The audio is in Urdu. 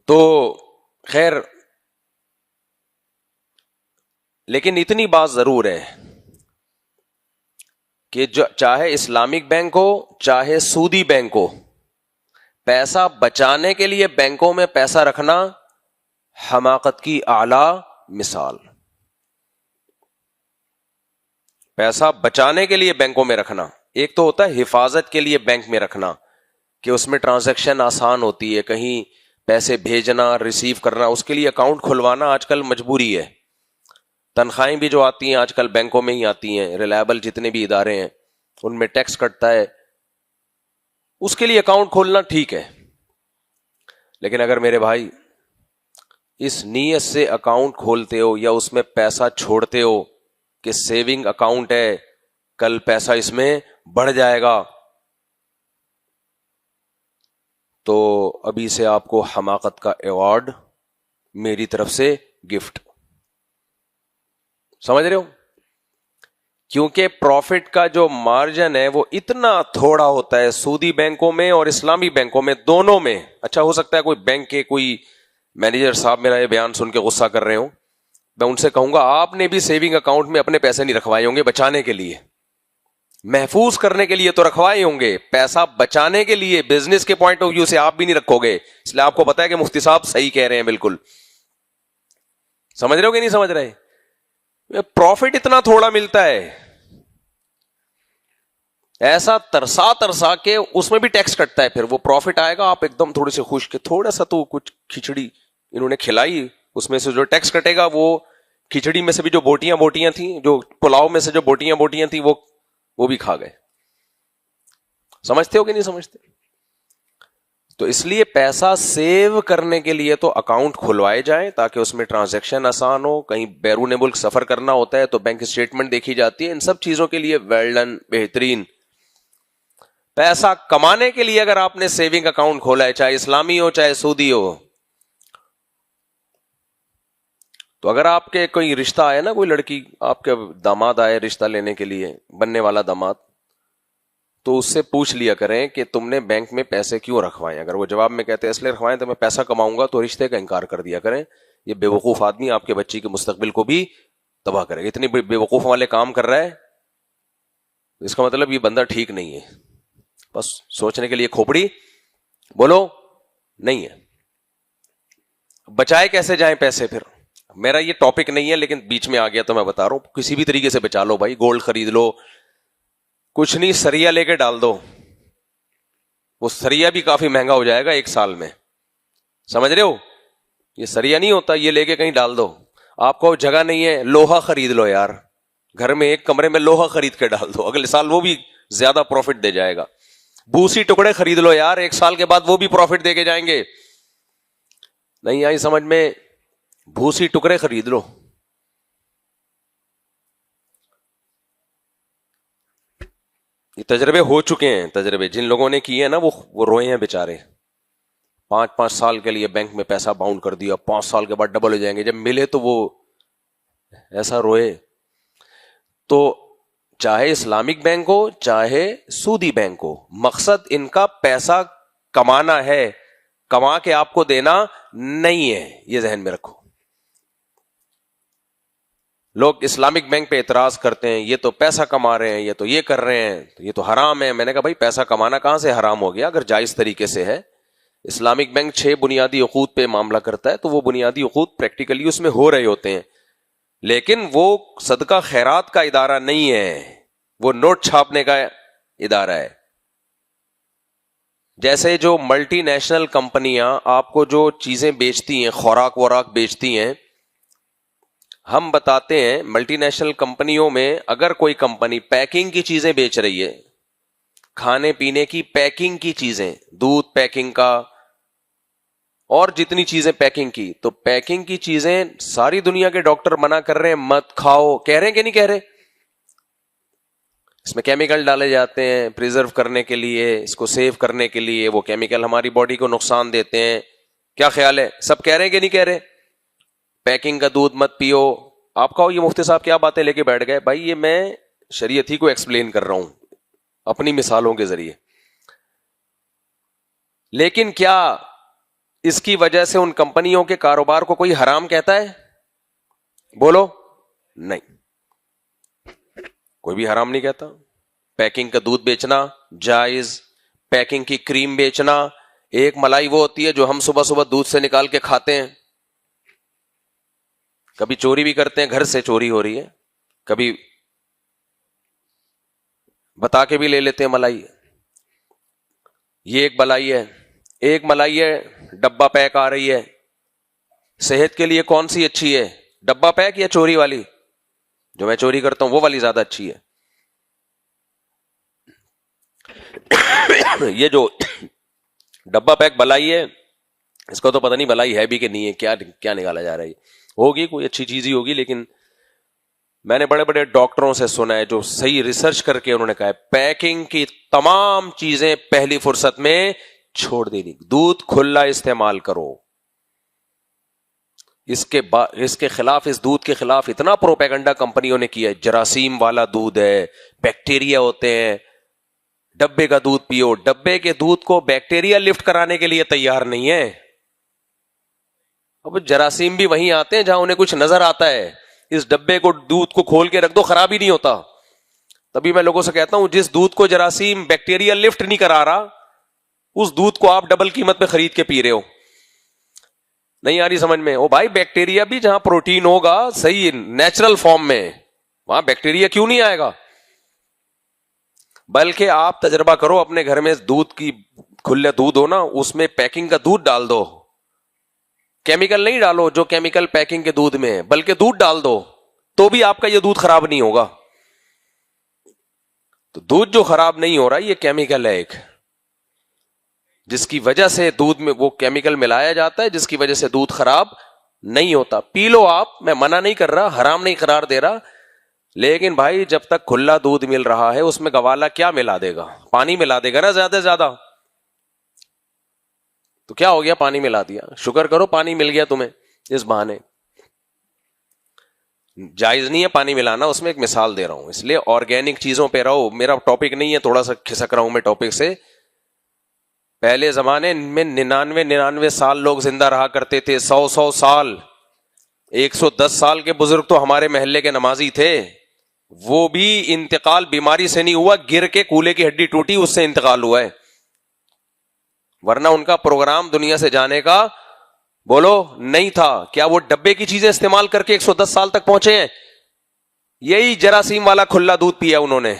تو خیر، لیکن اتنی بات ضرور ہے کہ جو چاہے اسلامک بینک ہو چاہے سودی بینک ہو، پیسہ بچانے کے لیے بینکوں میں پیسہ رکھنا حماقت کی اعلی مثال. پیسہ بچانے کے لیے بینکوں میں رکھنا، ایک تو ہوتا ہے حفاظت کے لیے بینک میں رکھنا کہ اس میں ٹرانزیکشن آسان ہوتی ہے، کہیں پیسے بھیجنا ریسیو کرنا، اس کے لیے اکاؤنٹ کھلوانا آج کل مجبوری ہے. تنخواہیں بھی جو آتی ہیں آج کل بینکوں میں ہی آتی ہیں، ریلائبل جتنے بھی ادارے ہیں ان میں ٹیکس کٹتا ہے، اس کے لیے اکاؤنٹ کھولنا ٹھیک ہے. لیکن اگر میرے بھائی اس نیت سے اکاؤنٹ کھولتے ہو یا اس میں پیسہ چھوڑتے ہو کہ سیونگ اکاؤنٹ ہے، کل پیسہ اس میں بڑھ جائے گا، تو ابھی سے آپ کو حماقت کا ایوارڈ میری طرف سے گفٹ. سمجھ رہے ہو؟ کیونکہ پروفٹ کا جو مارجن ہے وہ اتنا تھوڑا ہوتا ہے سودی بینکوں میں اور اسلامی بینکوں میں، دونوں میں. اچھا ہو سکتا ہے کوئی بینک کے کوئی مینیجر صاحب میرا یہ بیان سن کے غصہ کر رہے ہوں، میں ان سے کہوں گا آپ نے بھی سیونگ اکاؤنٹ میں اپنے پیسے نہیں رکھوائے ہوں گے بچانے کے لیے، محفوظ کرنے کے لیے تو رکھوائے ہوں گے، پیسہ بچانے کے لیے بزنس کے پوائنٹ آف ویو سے آپ بھی نہیں رکھو گے. اس لیے آپ کو پتا ہے کہ مفتی صاحب صحیح کہہ رہے ہیں بالکل. سمجھ رہے ہو کہ نہیں سمجھ رہے؟ پروفٹ اتنا تھوڑا ملتا ہے، ایسا ترسا ترسا کے اس میں بھی ٹیکس کٹتا ہے. پھر وہ پروفٹ آئے گا آپ ایک دم تھوڑے سے خوش کہ تھوڑا سا تو کچھ کھچڑی انہوں نے کھلائی، اس میں سے جو ٹیکس کٹے گا وہ کھچڑی میں سے بھی جو بوٹیاں تھیں، جو پلاؤ میں سے جو بوٹیاں تھیں وہ بھی کھا گئے. سمجھتے ہو کہ نہیں سمجھتے؟ تو اس لیے پیسہ سیو کرنے کے لیے تو اکاؤنٹ کھلوائے جائیں تاکہ اس میں ٹرانزیکشن آسان ہو. کہیں بیرون ملک سفر کرنا ہوتا ہے تو بینک اسٹیٹمنٹ دیکھی جاتی ہے. ان سب چیزوں کے لیے ویل ڈن، بہترین. پیسہ کمانے کے لیے اگر آپ نے سیونگ اکاؤنٹ کھولا ہے، چاہے اسلامی ہو چاہے سودی ہو، تو اگر آپ کے کوئی رشتہ آئے نا، کوئی لڑکی آپ کے داماد آئے رشتہ لینے کے لیے، بننے والا داماد، تو اس سے پوچھ لیا کریں کہ تم نے بینک میں پیسے کیوں رکھوائے. اگر وہ جواب میں کہتے ہیں اس لیے رکھوائے تو میں پیسہ کماؤں گا، تو رشتے کا انکار کر دیا کریں. یہ بے وقوف آدمی آپ کے بچی کے مستقبل کو بھی تباہ کرے گا. اتنی بے وقوف والے کام کر رہا ہے، اس کا مطلب یہ بندہ ٹھیک نہیں ہے. بس سوچنے کے لیے کھوپڑی بولو نہیں ہے. بچائے کیسے جائیں پیسے؟ پھر میرا یہ ٹاپک نہیں ہے لیکن بیچ میں آ گیا تو میں بتا رہا ہوں. کسی بھی طریقے سے بچا لو بھائی. گولڈ خرید لو، کچھ نہیں سریا لے کے ڈال دو. وہ سریا بھی کافی مہنگا ہو جائے گا ایک سال میں. سمجھ رہے ہو؟ یہ سریا نہیں ہوتا، یہ لے کے کہیں ڈال دو. آپ کو جگہ نہیں ہے، لوہا خرید لو یار، گھر میں ایک کمرے میں لوہا خرید کے ڈال دو، اگلے سال وہ بھی زیادہ پروفٹ دے جائے گا. بوسی ٹکڑے خرید لو یار، ایک سال کے بعد وہ بھی پروفٹ دے کے جائیں گے. نہیں آئی سمجھ میں؟ بھوسی ٹکڑے خرید لو. یہ تجربے ہو چکے ہیں، تجربے جن لوگوں نے کیے ہیں نا وہ روئے ہیں بیچارے. 5 سال کے لیے بینک میں پیسہ باؤنڈ کر دیا، 5 سال کے بعد ڈبل ہو جائیں گے، جب ملے تو وہ ایسا روئے. تو چاہے اسلامک بینک ہو چاہے سودی بینک ہو، مقصد ان کا پیسہ کمانا ہے، کما کے آپ کو دینا نہیں ہے. یہ ذہن میں رکھو. لوگ اسلامک بینک پہ اعتراض کرتے ہیں، یہ تو پیسہ کما رہے ہیں، یہ تو یہ کر رہے ہیں، تو یہ تو حرام ہے. میں نے کہا بھائی پیسہ کمانا کہاں سے حرام ہو گیا اگر جائز طریقے سے ہے. اسلامک بینک 6 بنیادی عقود پہ معاملہ کرتا ہے، تو وہ بنیادی عقود پریکٹیکلی اس میں ہو رہے ہوتے ہیں، لیکن وہ صدقہ خیرات کا ادارہ نہیں ہے، وہ نوٹ چھاپنے کا ادارہ ہے. جیسے جو ملٹی نیشنل کمپنیاں آپ کو جو چیزیں بیچتی ہیں، خوراک وراک بیچتی ہیں، ہم بتاتے ہیں ملٹی نیشنل کمپنیوں میں اگر کوئی کمپنی پیکنگ کی چیزیں بیچ رہی ہے، کھانے پینے کی پیکنگ کی چیزیں، دودھ پیکنگ کا اور جتنی چیزیں پیکنگ کی، تو پیکنگ کی چیزیں ساری دنیا کے ڈاکٹر منع کر رہے ہیں مت کھاؤ. کہہ رہے ہیں کہ نہیں کہہ رہے؟ اس میں کیمیکل ڈالے جاتے ہیں پریزرو کرنے کے لیے، اس کو سیو کرنے کے لیے. وہ کیمیکل ہماری باڈی کو نقصان دیتے ہیں. کیا خیال ہے؟ سب کہہ رہے ہیں کہ نہیں کہہ رہے؟ پیکنگ کا دودھ مت پیو. آپ کہو یہ مفتی صاحب کیا باتیں لے کے بیٹھ گئے؟ بھائی یہ میں شریعت ہی کو ایکسپلین کر رہا ہوں اپنی مثالوں کے ذریعے. لیکن کیا اس کی وجہ سے ان کمپنیوں کے کاروبار کو کوئی حرام کہتا ہے؟ بولو نہیں، کوئی بھی حرام نہیں کہتا. پیکنگ کا دودھ بیچنا جائز، پیکنگ کی کریم بیچنا. ایک ملائی وہ ہوتی ہے جو ہم صبح صبح دودھ سے نکال کے کھاتے ہیں، کبھی چوری بھی کرتے ہیں، گھر سے چوری ہو رہی ہے، کبھی بتا کے بھی لے لیتے ہیں ملائی. یہ ایک بلائی ہے. ایک ملائی ہے ڈبہ پیک آ رہی ہے. صحت کے لیے کون سی اچھی ہے، ڈبہ پیک یا چوری والی؟ جو میں چوری کرتا ہوں وہ والی زیادہ اچھی ہے. یہ جو ڈبہ پیک بلائی ہے، اس کو تو پتہ نہیں بلائی ہے بھی کہ نہیں ہے، کیا نکالا جا رہا ہے. ہوگی کوئی اچھی چیز ہی ہوگی، لیکن میں نے بڑے بڑے ڈاکٹروں سے سنا ہے جو صحیح ریسرچ کر کے انہوں نے کہا ہے پیکنگ کی تمام چیزیں پہلی فرصت میں چھوڑ دینی. دودھ کھلا استعمال کرو. اس کے خلاف، اس دودھ کے خلاف اتنا پروپیگنڈا کمپنیوں نے کیا ہے. جراثیم والا دودھ ہے، بیکٹیریا ہوتے ہیں، ڈبے کا دودھ پیو. ڈبے کے دودھ کو بیکٹیریا لفٹ کرانے کے لیے تیار نہیں ہے. اب جراثیم بھی وہیں آتے ہیں جہاں انہیں کچھ نظر آتا ہے. اس ڈبے کو، دودھ کو کھول کے رکھ دو، خراب ہی نہیں ہوتا. تبھی میں لوگوں سے کہتا ہوں جس دودھ کو جراثیم بیکٹیریا لفٹ نہیں کرا رہا، اس دودھ کو آپ ڈبل قیمت پہ خرید کے پی رہے ہو. نہیں آ رہی سمجھ میں؟ او بھائی، بیکٹیریا بھی جہاں پروٹین ہوگا صحیح نیچرل فارم میں، وہاں بیکٹیریا کیوں نہیں آئے گا؟ بلکہ آپ تجربہ کرو اپنے گھر میں، دودھ کی کھلے دودھ ہو نا، اس میں پیکنگ کا دودھ ڈال دو. کیمیکل نہیں ڈالو جو کیمیکل پیکنگ کے دودھ میں ہے، بلکہ دودھ ڈال دو، تو بھی آپ کا یہ دودھ خراب نہیں ہوگا. تو دودھ جو خراب نہیں ہو رہا یہ کیمیکل ہے ایک، جس کی وجہ سے دودھ میں وہ کیمیکل ملایا جاتا ہے، جس کی وجہ سے دودھ خراب نہیں ہوتا. پی لو آپ، میں منع نہیں کر رہا، حرام نہیں قرار دے رہا، لیکن بھائی جب تک کھلا دودھ مل رہا ہے اس میں گوالا کیا ملا دے گا؟ پانی ملا دے گا نا زیادہ سے زیادہ. تو کیا ہو گیا؟ پانی ملا دیا. شکر کرو پانی مل گیا تمہیں اس بہانے. جائز نہیں ہے پانی ملانا، اس میں ایک مثال دے رہا ہوں. اس لیے آرگینک چیزوں پہ رہو. میرا ٹاپک نہیں ہے، تھوڑا سا کھسک رہا ہوں میں ٹاپک سے. پہلے زمانے میں 99 سال لوگ زندہ رہا کرتے تھے، 100 سال. 110 سال کے بزرگ تو ہمارے محلے کے نمازی تھے. وہ بھی انتقال بیماری سے نہیں ہوا، گر کے کولے کی ہڈی ٹوٹی، اس سے انتقال ہوا ہے. ورنہ ان کا پروگرام دنیا سے جانے کا بولو نہیں تھا. کیا وہ ڈبے کی چیزیں استعمال کر کے 110 سال تک پہنچے ہیں؟ یہی جراثیم والا کھلا دودھ پیا انہوں نے.